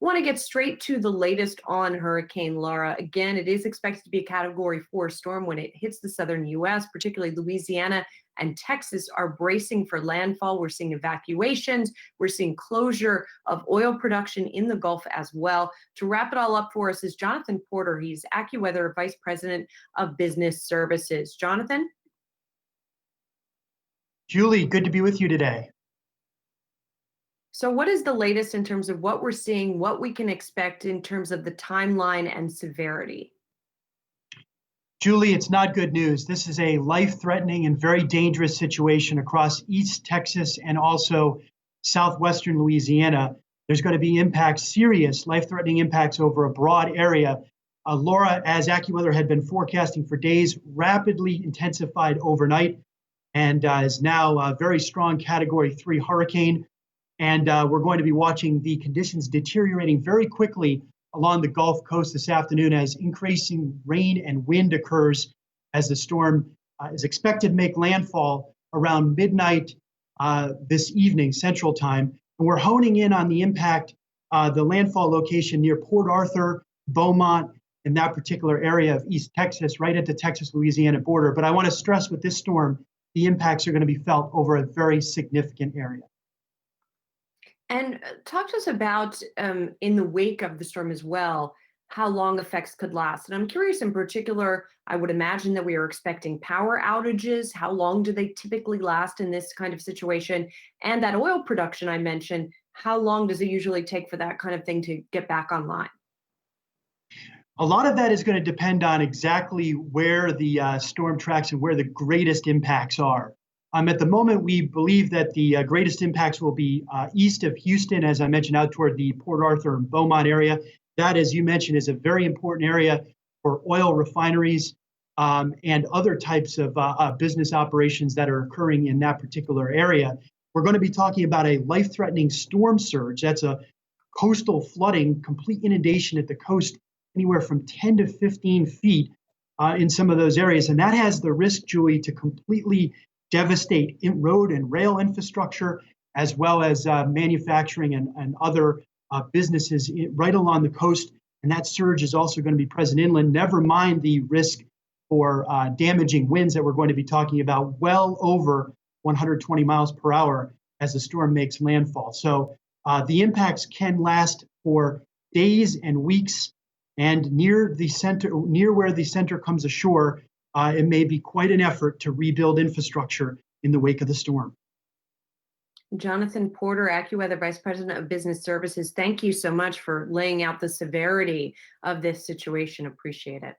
Want to get straight to the latest on Hurricane Laura. Again, it is expected to be a Category 4 storm when it hits the southern U.S., particularly Louisiana and Texas are bracing for landfall. We're seeing evacuations. We're seeing closure of oil production in the Gulf as well. To wrap it all up for us is Jonathan Porter. He's Accuweather Vice President of Business Services. Jonathan? Julie, good to be with you today. So, what is the latest in terms of what we're seeing, what we can expect in terms of the timeline and severity? Julie, it's not good news. This is a life-threatening and very dangerous situation across East Texas and also southwestern Louisiana. There's going to be impacts, serious life-threatening impacts over a broad area. Laura, as AccuWeather had been forecasting for days, rapidly intensified overnight and is now a very strong Category 3 hurricane. And we're going to be watching the conditions deteriorating very quickly along the Gulf Coast this afternoon as increasing rain and wind occurs as the storm is expected to make landfall around midnight this evening, Central Time. And we're honing in on the impact, the landfall location near Port Arthur, Beaumont, in that particular area of East Texas, right at the Texas-Louisiana border. But I want to stress with this storm, the impacts are going to be felt over a very significant area. And talk to us about, in the wake of the storm as well, how long effects could last. And I'm curious in particular, I would imagine that we are expecting power outages. How long do they typically last in this kind of situation? And that oil production I mentioned, how long does it usually take for that kind of thing to get back online? A lot of that is going to depend on exactly where the storm tracks and where the greatest impacts are. At the moment, we believe that the greatest impacts will be east of Houston, as I mentioned, out toward the Port Arthur and Beaumont area. That, as you mentioned, is a very important area for oil refineries and other types of business operations that are occurring in that particular area. We're going to be talking about a life-threatening storm surge. That's a coastal flooding, complete inundation at the coast, anywhere from 10 to 15 feet in some of those areas. And that has the risk, Julie, to completely devastate road and rail infrastructure, as well as manufacturing and other businesses right along the coast. And that surge is also going to be present inland, never mind the risk for damaging winds that we're going to be talking about, well over 120 miles per hour as the storm makes landfall. So the impacts can last for days and weeks, and near where the center comes ashore, it may be quite an effort to rebuild infrastructure in the wake of the storm. Jonathan Porter, AccuWeather Vice President of Business Services, thank you so much for laying out the severity of this situation. Appreciate it.